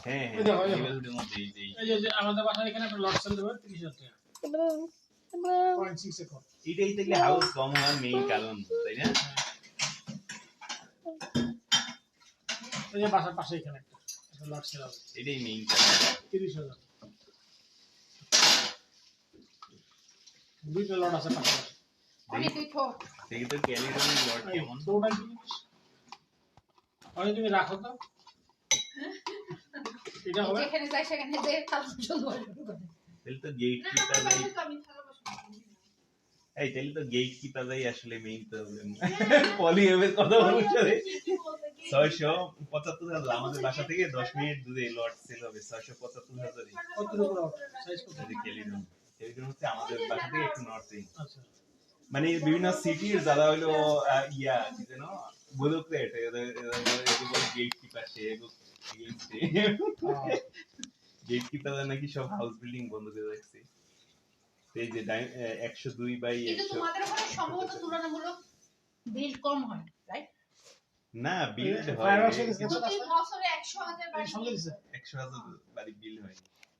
হ্যাঁ হ্যাঁ নেইবারহুডের মধ্যে এই যে আমাদের বাসায় এখানে একটা লট সেল দেবে 30,000 টাকা 0.6 একর। এটাই দেখলে হাউস কম হওয়ার মেইন কারণ, তাই না? এই যে বাসার পাশে এখানে একটা লট সেল হবে, এটাই মেইন কারণ। 30,000 দুইটা লট আছে পাশে। দেখি তো ক্যালিডনের লট কেমন। ওটা কি তুমি রাখো তো, এটা হবে যেখানে যাই সেখানে যে তার পছন্দ হয়। তাহলে তো গেট কিপার এই তাহলে তো গেট কিপার আসলে মেইন প্রবলেম। পলি এর কথা বলছো রে। 675,000 আমাদের বাসা থেকে 10 মিনিট দূরে লট সেল হবে 675,000 কত লট সাইজ কত? ক্যালিডন হচ্ছে আমাদের বাসা থেকে একটু নর্থে। আচ্ছা মানে বিভিন্ন সিটির যারা হলো ইয়া কি যেন ব্যুরোক্রেট গেট কিপার সে গেট কিপার নাকি সব হাউস বিল্ডিং বন্ধ করে রাখছে। এই যে 102/100 কিন্তু তোমাদের ওখানে সম্ভবত তুলনামূলক বিল কম হয়, রাইট? না বিল হয় বছরে 100,000 বাড়ি 100,000 বাড়ি বিল হয়,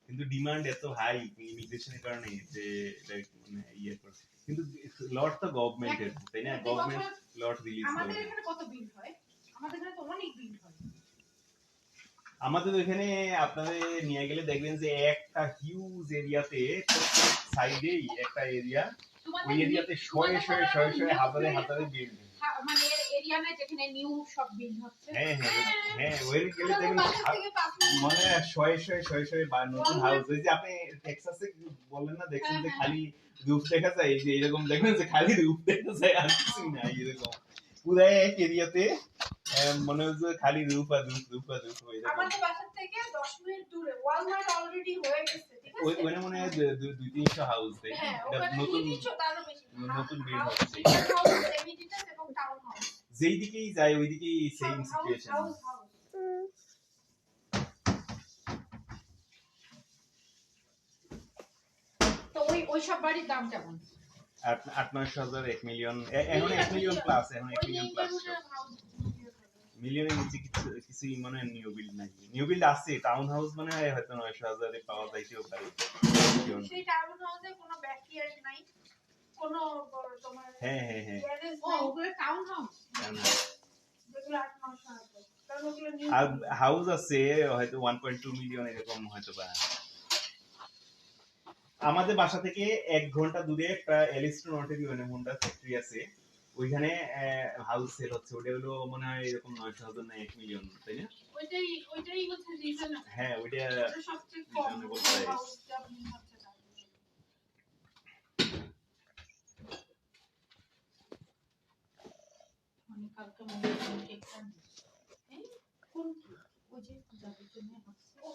কিন্তু ডিমান্ড এত হাই ইমিগ্রেশনের কারণে যে মানে ইয়ে করছে। কিন্তু লট তো গভর্নমেন্টের, তাই না? গভর্নমেন্ট লট রিলিজ করে। আমাদের এখানে কত বিল হয়? আমাদের এখানে তো অনেক বিল হয়। আমাদের এখানে আপনাদের নিয়ে গেলে দেখবেন যে একটা হিউজ এরিয়াতে সাইডেই একটা এরিয়া, ওই এরিয়াতে শয়ে হাজারে বিল্ডিং। মানে এরিয়া না যেখানে নিউ সব বিল হচ্ছে। হ্যাঁ ওই গেলে দেখবেন মানে শয়ে বা নতুন হাউস। ওই যে আপনি টেক্সাসে বললেন না, দেখছেন যে খালি রূপ দেখা যায়, এই যে এরকম দেখবেন যে খালি রূপ দেখা যায় আর কিছুই না, এরকম পুরো এক এরিয়াতে মনে হচ্ছে খালি রূপ আর রূপ। আমাদের বাসা থেকে 10 মিনিট দূরে ওয়ালমার্ট অলরেডি হয়ে গেছে, ঠিক আছে? ওখানে মনে হয় 200-300 হাউস, তাই না? এটা নতুন বিল্ড হচ্ছে। এবং টাউন হাউস যেই দিকেই যায় ওই দিকেই সেম সিচুয়েশন। তো ওই সব বাড়ির দাম কেমন? 8-9 হাজার, 1 মিলিয়ন, এখন 1 মিলিয়ন প্লাস, এখন 1 মিলিয়ন প্লাস। মিলিয়নের নিচে কিছুই মনে হয় নিউ বিল্ড নাই। নিউ বিল্ড আছে, টাউন হাউস মানে হয়তো 900,000-এ পাওয়া যাইতেও পারে। সেই টাউন হাউসে কোনো ব্যাকইয়ার্ড নাই, কোনো তোমার গ্যারেজ নাই, ওগুলো টাউন হাউস যেগুলো 8-9 হাজার। কারণ ওগুলো নিউ হাউস আছে হয়তো 1.2 মিলিয়ন এরকম হয়তো বা। আমাদের বাসা থেকে 1 ঘন্টা দূরে একটা এলিস্টন অটোরিও হোন্ডা ফ্যাক্টরি আছে, ওইখানে হাউস সেল হচ্ছে। ওটা হলো মনে হয় এরকম 900,000 না 1 মিলিয়ন, তাই না? ওইটাই হচ্ছে রিজন। হ্যাঁ ওইটা সবচেয়ে কম হাউস আপনি হচ্ছে না। মানে কালকে মনে হয় কেকটা কোন ওই যে যাদের জন্য হচ্ছে। ও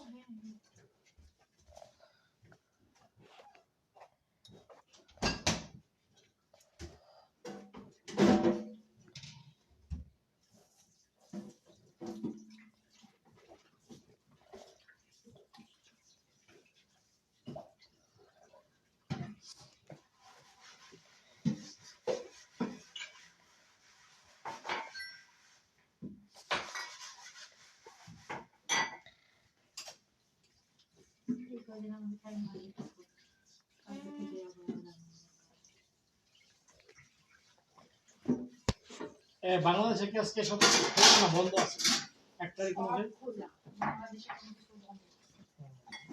হ্যাঁ বাংলাদেশে কি আজকে সব না বন্ধ আছে? এক তারিখ অনুযায়ী বাংলাদেশে এখন কিছু বন্ধ।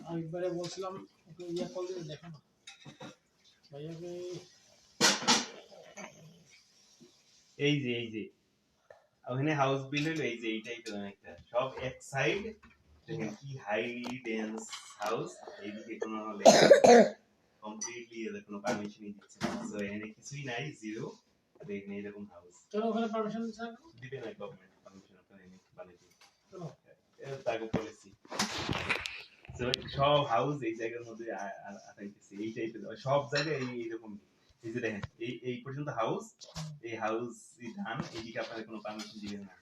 আমি একবারে বলছিলাম ওকে ইয়ে কল দিয়ে দেখো না ভাইয়াকে। এই যে ওখানে হাউস বিল্ড হলো এই যে এই টাইপের অনেকটা, সব এক সাইড দেখেন কি হাই ডেন্স হাউস। এইদিকে কোনো কমপ্লিটলি এর কোনো পারমিশনই দিচ্ছে না, সো এখানে কিছুই নাই, জিরো। দেখেন এরকম হাউস কেন ওখানে পারমিশন দিচ্ছে না? দিবে না গভর্নমেন্ট পারমিশন, আপনার এনে বানাইতে কেন? তাকে পলিসি। সো সব হাউস এই জায়গার মধ্যে আটাইতেছে এই টাইপের সব জায়গায় এইরকম। এই যে দেখেন এই পর্যন্ত হাউস, এই হাউস ধান, এইদিকে আপনাদের কোনো পারমিশন দিবেন না,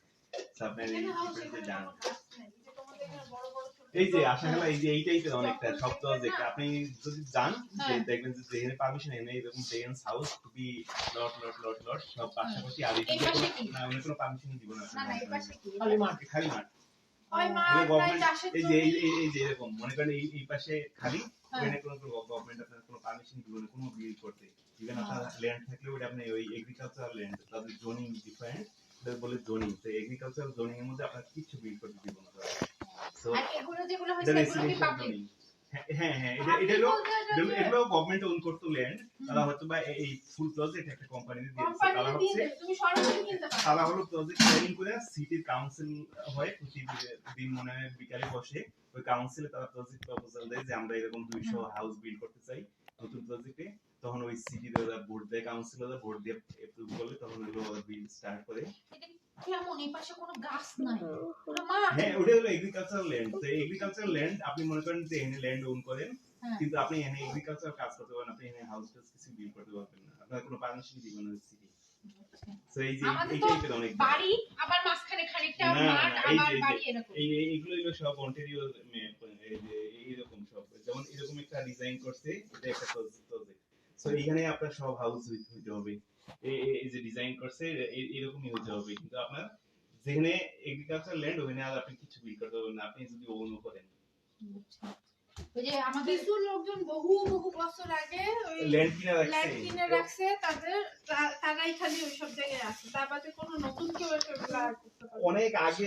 আপনার এই পর্যন্ত যান। এই যে আশা গেল এই যে এই টাইপের অনেকটা শব্দ, যে আপনি যদি যান যে দেখবেন যে যেখানে পারমিশন এনে এরকম ডেন্স হাউস খুবই লট সব পাশাপাশি। আর এই না অন্য কোনো পারমিশন দিব না, না এই পাশে কি খালি মাঠ ওই মাঠ নাই গভর্নমেন্ট চাষের এই যে জমি এই যে এরকম মনে করেন এই পাশে খালি হ্যাঁ। ওখানে কোনো গভর্নমেন্ট আপনার কোনো পারমিশন দিবে না কোনো বিল করতে ইভেন আপনার ল্যান্ড থাকলে ওটা আপনি ওই এগ্রিকালচারাল ল্যান্ড তাদের জোনিং ডিফারেন্ট বলে জোনিং তো এগ্রিকালচারাল জোনিং এর মধ্যে আপনার কিছু বিল করতে দিব না সো আর এগুলো যেগুলো এটা হইছে এগুলো কি রেসিডেন্সিয়াল পাবলিক জোনিং হ্যাঁ হ্যাঁ এটা এগুলো গভর্নমেন্ট ওন করতো ল্যান্ড তারা হয়তো বা এই ফুল প্রজেক্ট একটা কোম্পানি দিয়ে দিচ্ছে তারা কোম্পানি দিয়ে হচ্ছে দেবে, তুমি সরাসরি কিনতে পারো তারা হলো প্রজেক্ট প্ল্যানিং করে সিটির কাউন্সিল হয় প্রতিদিন মনে হয় বিকালে বসে ওই কাউন্সিলে তারা প্রজেক্ট প্রপোজাল দেয় যে আমরা এরকম 200 হাউস বিল্ড করতে চাই নতুন প্রজেক্টে তখন ওই সিটি ওরা ভোট দেয় কাউন্সিলরা ভোট দিয়ে অ্যাপ্রুভ করলে তখন ওগুলো ওরা বিল স্টার্ট করে এটা কেমন এই পাশে কোনো গাছ নাই পুরো মাঠ হ্যাঁ ওটা হলো এগ্রিকালচারাল ল্যান্ড তো এগ্রিকালচারাল ল্যান্ড আপনি মনে করেন যে এখানে ল্যান্ড ওন করেন হ্যাঁ। কিন্তু আপনি এখানে এগ্রিকালচার কাজ করতে পারেন আপনি এখানে হাউস টাউস কিছু বিল্ড করতে পারবেন না আপনার কোনো পারমিশন দিবেন না সিটি তো এই যে আমাদের তো এইটাই অনেক বাড়ি আবার মাঝখানে খানিকটা না, না, মাঠ না, এই আবার যে- বাড়ি এরকম এইগুলো হলো সব অন্টারিও এইরকম সব যেমন এরকম একটা ডিজাইন করছে এটা একটা প্রজেক্ট সো এইখানে আপনার সব হাউস হইতে হবে এই যে ডিজাইন করছে এরকমই হইতে হবে কিন্তু আপনার যেখানে এগ্রিকালচার ল্যান্ড ওখানে আর আপনি কিছু বিল করতে পারবেন না আপনি যদি ওন করেন ওই যে আমাদের কিছু লোকজন বহু বহু বছর আগে ওই ল্যান্ড কিনে ল্যান্ড রাখছে কিনে রাখছে তাদের তারাই খালি ওইসব জায়গায় আছে তার বাদে কোনো নতুন কেউ এসে করতে পারে না। অনেক আগে